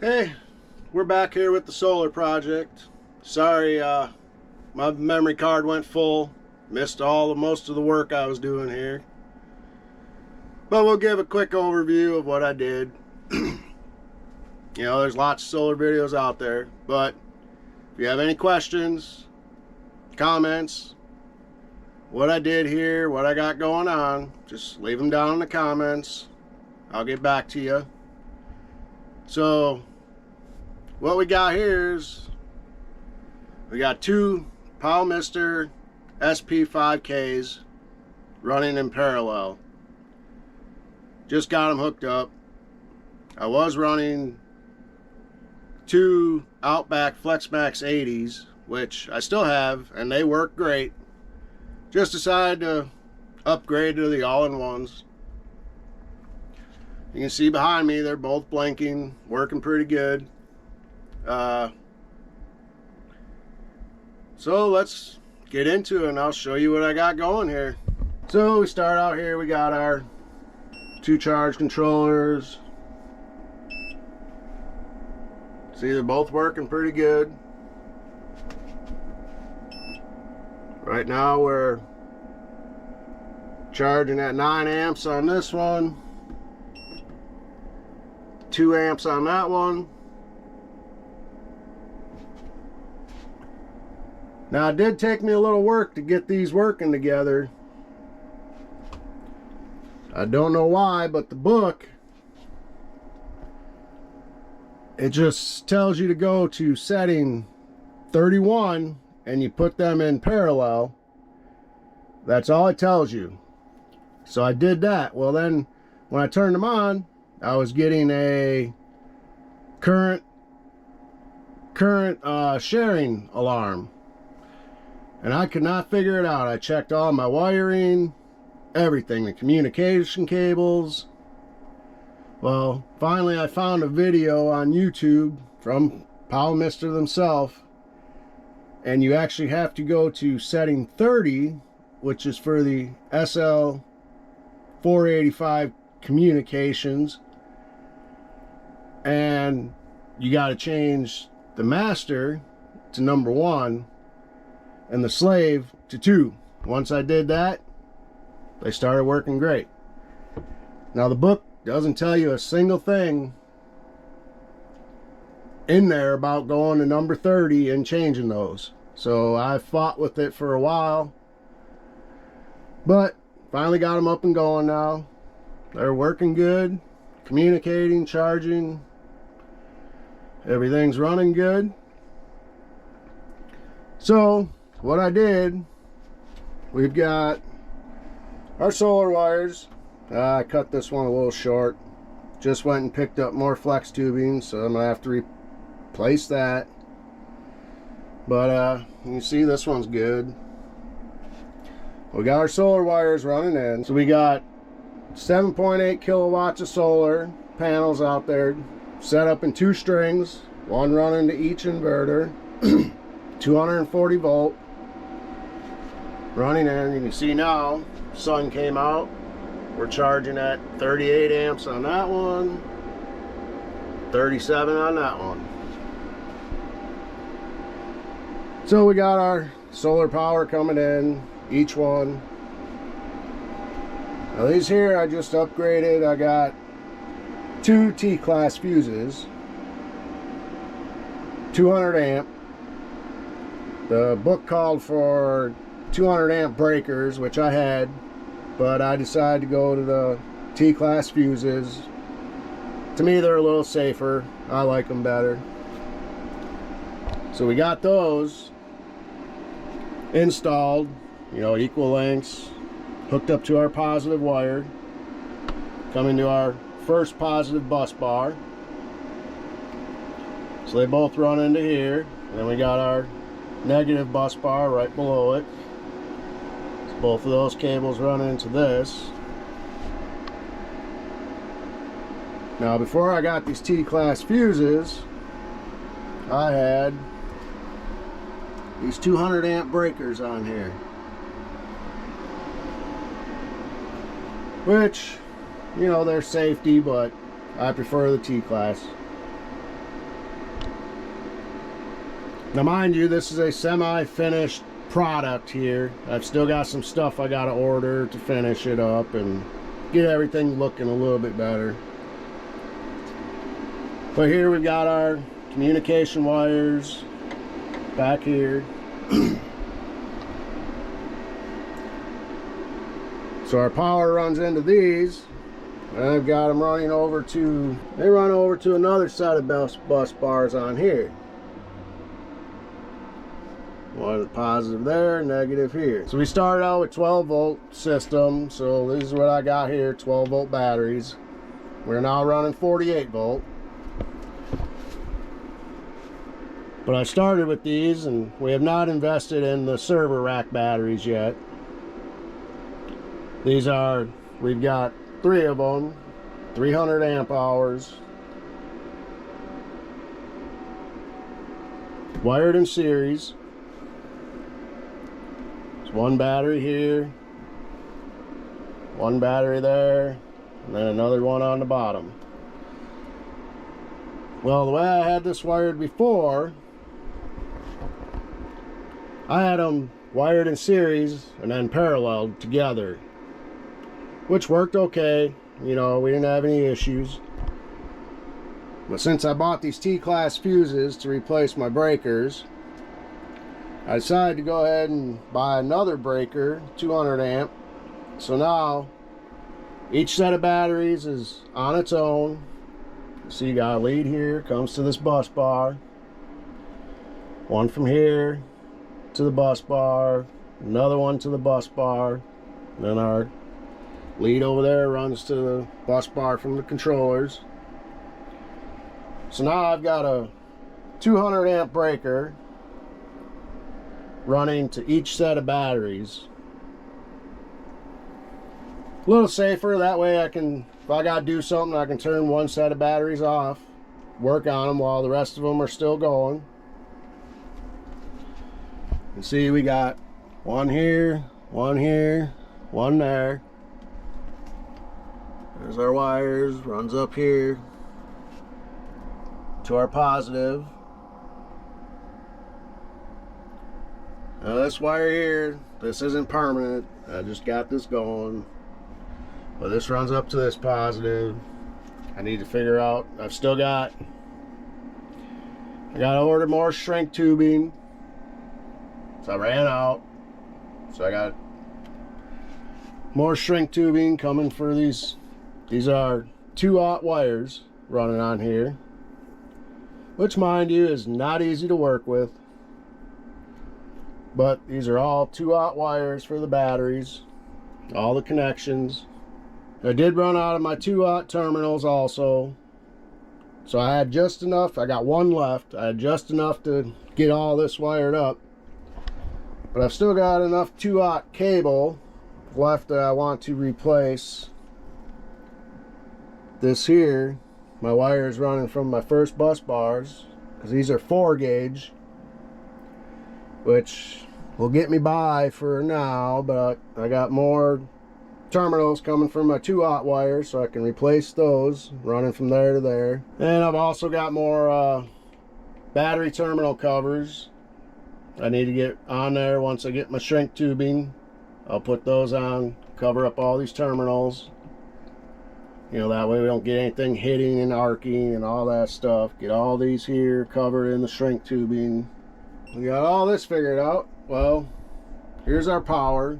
Hey, we're back here with the solar project. Sorry, my memory card went full. Missed most of the work I was doing here. But we'll give a quick overview of what I did. There's lots of solar videos out there, but if you have any questions, comments, what I did here, what I got going on, just leave them down in the comments. I'll get back to you. So what we got here is we got two Powmister SP5Ks running in parallel. Just got them hooked up. I was running two Outback FlexMax 80s, which I still have, and they work great. Just decided to upgrade to the all-in-ones. You can see behind me, they're both blinking, working pretty good. So let's get into it and I'll show you what I got going here. So we start out here, we got our two charge controllers. See, they're both working pretty good. Right now we're charging at 9 amps on this one, 2 amps on that one. Now it did take me a little work to get these working together. I don't know why, but the book, it just tells you to go to setting 31 and you put them in parallel. That's all it tells you. So I did that. Well, then when I turned them on, I was getting a current sharing alarm, and I could not figure it out. I checked all my wiring, everything, the communication cables. Well, finally I found a video on YouTube from Powmister themselves, and you actually have to go to setting 30, which is for the SL485 communications, and you got to change the master to number 1 and the slave to 2. Once I did that, they started working great. Now the book doesn't tell you a single thing in there about going to number 30 and changing those. So I fought with it for a while, but finally got them up and going now. They're working good, communicating, charging, everything's running good. So what I did, we've got our solar wires. I cut this one a little short. Just went and picked up more flex tubing, so I'm gonna have to replace that. But you can see this one's good. We got our solar wires running in. So we got 7.8 kilowatts of solar panels out there, set up in 2 strings, one running to each inverter. 240 volt running in. You can see now sun came out. We're charging at 38 amps on that one, 37 on that one. So we got our solar power coming in, each one. Now these here I just upgraded. I got 2 T-class fuses, 200 amp. The book called for 200 amp breakers, which I had, but I decided to go to the T-class fuses. To me, they're a little safer. I like them better. So we got those installed, equal lengths, hooked up to our positive wire, coming to our first positive bus bar. So they both run into here, and then we got our negative bus bar right below it. So both of those cables run into this. Now before I got these T-class fuses, I had these 200 amp breakers on here, which, they're safety, but I prefer the T-class. Now mind you, this is a semi-finished product here. I've still got some stuff I gotta order to finish it up and get everything looking a little bit better. But here we've got our communication wires back here. So our power runs into these, and I've got them running over to, they run over to another set of bus bars on here. One positive there, negative here. So we started out with 12 volt system. So this is what I got here, 12 volt batteries. We're now running 48 volt. But I started with these, and we have not invested in the server rack batteries yet. These are, we've got 3 of them, 300 amp hours, wired in series. There's one battery here, one battery there, and then another one on the bottom. Well, the way I had this wired before, I had them wired in series and then paralleled together, which worked okay. You know, we didn't have any issues. But since I bought these T-class fuses to replace my breakers, I decided to go ahead and buy another breaker, 200 amp. So now each set of batteries is on its own. So you got a lead here, comes to this bus bar, one from here to the bus bar, another one to the bus bar, and then our lead over there runs to the bus bar from the controllers. So now I've got a 200 amp breaker running to each set of batteries. A little safer, that way I can, if I gotta do something, I can turn one set of batteries off, work on them while the rest of them are still going. You see, we got one here, one here, one there. There's our wires, runs up here to our positive. Now this wire here, this isn't permanent. I just got this going. But this runs up to this positive. I need to figure out, I gotta order more shrink tubing. So I ran out. So I got more shrink tubing coming for these. These are 2-aught wires running on here, which mind you is not easy to work with. But these are all 2-aught wires for the batteries, all the connections. I did run out of my 2-aught terminals also. So I had just enough, I got one left. I had just enough to get all this wired up. But I've still got enough 2-aught cable left that I want to replace this here. My wire is running from my first bus bars, because these are 4 gauge, which will get me by for now, but I got more terminals coming from my 2-aught wires, so I can replace those running from there to there. And I've also got more battery terminal covers I need to get on there. Once I get my shrink tubing, I'll put those on, cover up all these terminals. You know, that way we don't get anything hitting and arcing and all that stuff. Get all these here covered in the shrink tubing. We got all this figured out. Well, here's our power.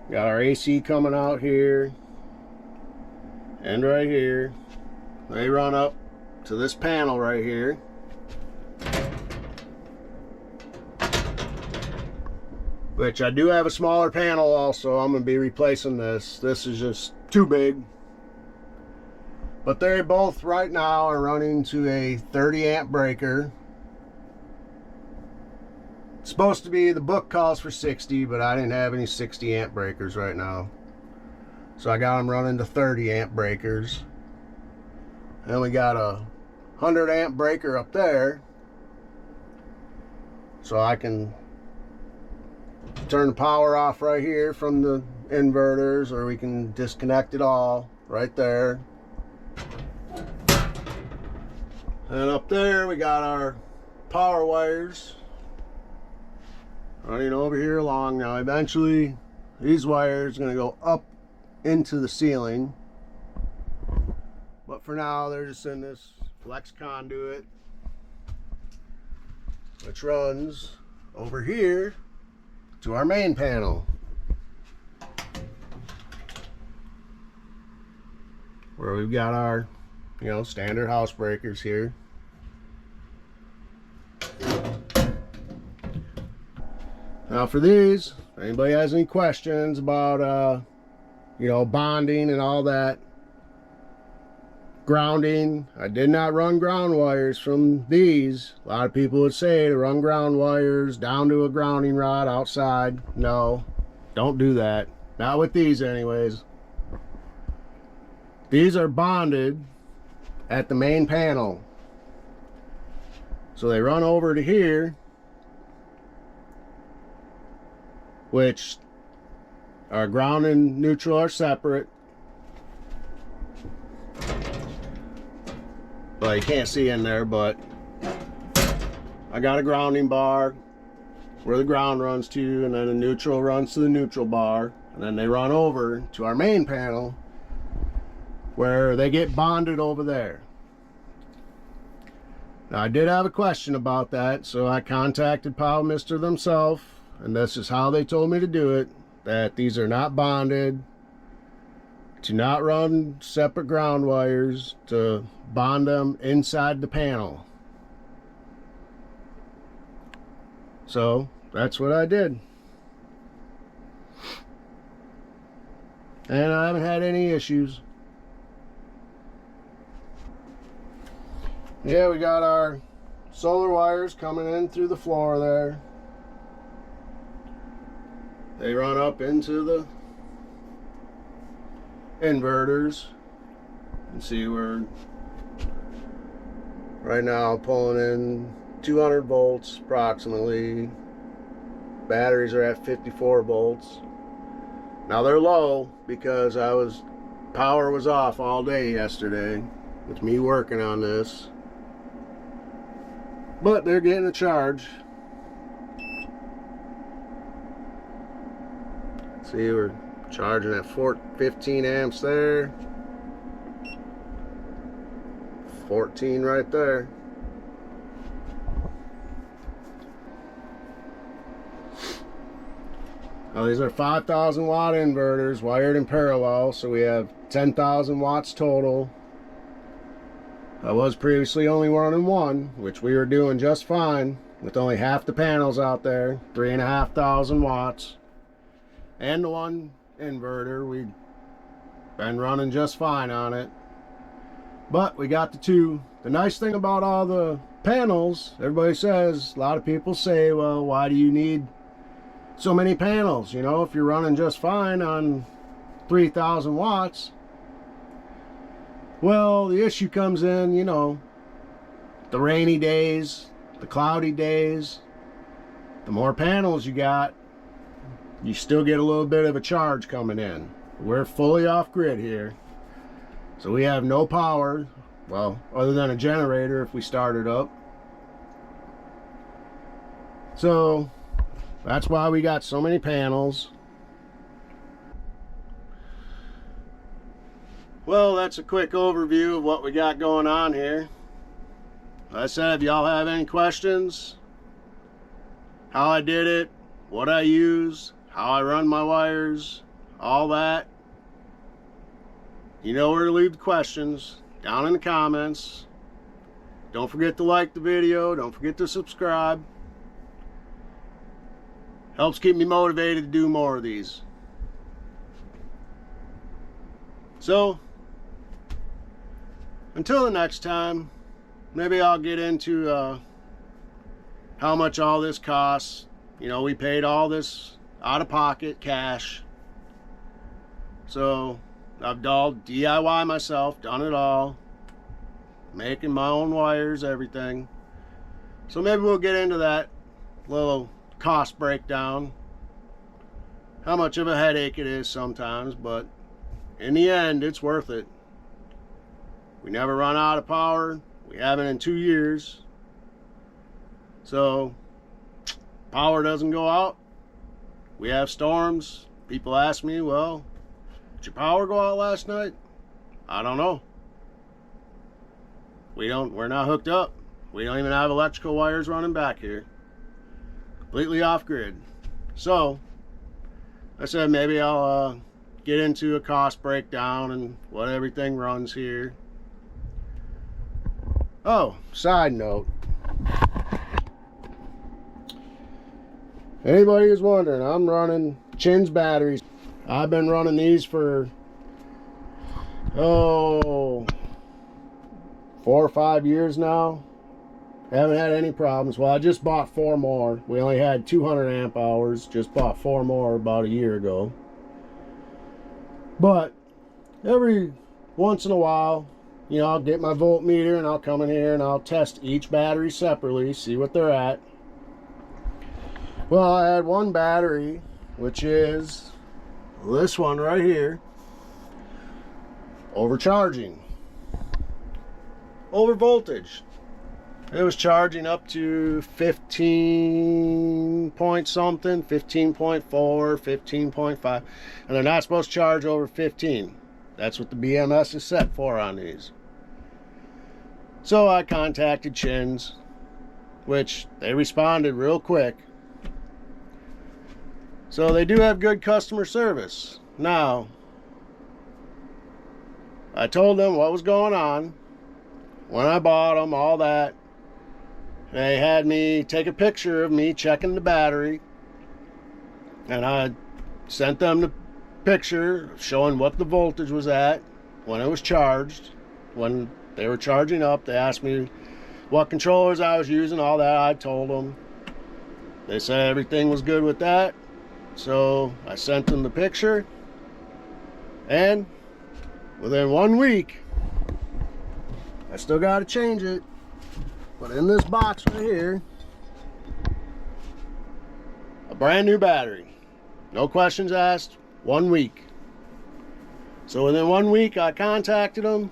Got our AC coming out here and right here. They run up to this panel right here. Which I do have a smaller panel also. I'm going to be replacing this. This is just too big. But they both right now are running to a 30 amp breaker. It's supposed to be, the book calls for 60, but I didn't have any 60 amp breakers right now. So I got them running to 30 amp breakers. And we got a 100 amp breaker up there. So I can turn the power off right here from the inverters, or we can disconnect it all right there. And up there we got our power wires running over here along. Now eventually these wires are going to go up into the ceiling, but for now they're just in this flex conduit, which runs over here to our main panel, where we've got our, you know, standard house breakers here. Now for these, if anybody has any questions about you know, bonding and all that, grounding, I did not run ground wires from these. A lot of people would say to run ground wires down to a grounding rod outside. No, don't do that. Not with these anyways. These are bonded at the main panel. So they run over to here, which our ground and neutral are separate. Well, you can't see in there, but I got a grounding bar where the ground runs to, and then the neutral runs to the neutral bar, and then they run over to our main panel where they get bonded over there. Now, I did have a question about that, so I contacted Powell Mister themselves, and this is how they told me to do it, that these are not bonded, to not run separate ground wires, to bond them inside the panel. So that's what I did, and I haven't had any issues. Yeah, we got our solar wires coming in through the floor there. They run up into the inverters. You can see we're right now pulling in 200 volts approximately. Batteries are at 54 volts. Now they're low because power was off all day yesterday with me working on this, but they're getting a charge. See, we're charging at 15 amps there, 14 right there. Now these are 5,000 watt inverters wired in parallel, so we have 10,000 watts total. I was previously only running one, which we were doing just fine with only half the panels out there, 3,500 watts. And the one inverter, we've been running just fine on it. But we got the two. The nice thing about all the panels, everybody says, a lot of people say, well, why do you need so many panels? You know, if you're running just fine on 3,000 watts. Well, the issue comes in, you know, the rainy days, the cloudy days. The more panels you got, you still get a little bit of a charge coming in. We're fully off grid here, so we have no power, well, other than a generator if we start it up. So that's why we got so many panels. Well, that's a quick overview of what we got going on here. Like I said, if y'all have any questions, how I did it, what I use, how I run my wires, all that, you know where to leave the questions, down in the comments. Don't forget to like the video, don't forget to subscribe. Helps keep me motivated to do more of these. So, until the next time, maybe I'll get into how much all this costs. You know, we paid all this out of pocket cash, so I've all DIY myself, done it all, making my own wires, everything. So maybe we'll get into that little cost breakdown, how much of a headache it is sometimes, but in the end it's worth it. We never run out of power. We haven't in 2 years. So power doesn't go out. We have storms. People ask me, well, did your power go out last night? I don't know. We're not hooked up. We don't even have electrical wires running back here. Completely off grid. So I said maybe I'll get into a cost breakdown and what everything runs here. Oh, side note. Anybody who's wondering, I'm running Chins batteries. I've been running these for 4 or 5 years now. Haven't had any problems. Well, I just bought 4 more. We only had 200 amp hours. Just bought 4 more about a year ago. But every once in a while, you know, I'll get my voltmeter and I'll come in here and I'll test each battery separately, see what they're at. Well, I had one battery, which is this one right here, overcharging, over voltage. It was charging up to 15 point something, 15.4, 15.5, and they're not supposed to charge over 15. That's what the BMS is set for on these. So I contacted Chins, which they responded real quick. So they do have good customer service. Now, I told them what was going on when I bought them, all that. They had me take a picture of me checking the battery, and I sent them the picture showing what the voltage was at when it was charged. When they were charging up, they asked me what controllers I was using, all that. I told them. They said everything was good with that. So I sent them the picture, and within 1 week, I still got to change it, but in this box right here, a brand new battery, no questions asked, 1 week. So within 1 week, I contacted them.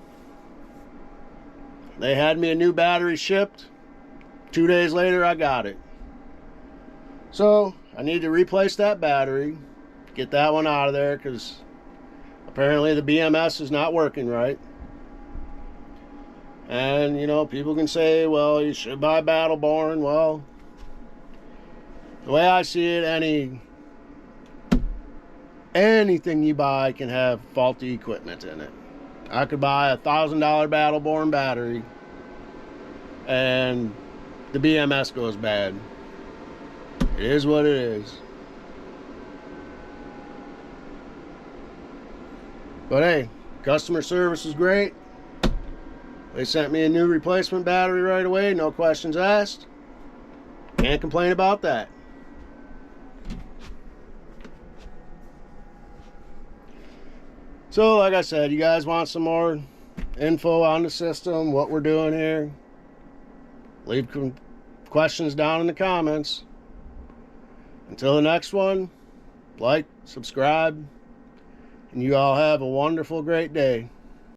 They had me a new battery shipped. 2 days later, I got it. So I need to replace that battery, get that one out of there, because apparently the BMS is not working right. And, you know, people can say, well, you should buy Battleborn. Well, the way I see it, anything you buy can have faulty equipment in it. I could buy a $1,000 Battleborn battery and the BMS goes bad. It is what it is. But hey, customer service is great. They sent me a new replacement battery right away, no questions asked. Can't complain about that. So like I said, you guys want some more info on the system, what we're doing here, leave questions down in the comments. Until the next one, like, subscribe, and you all have a wonderful, great day.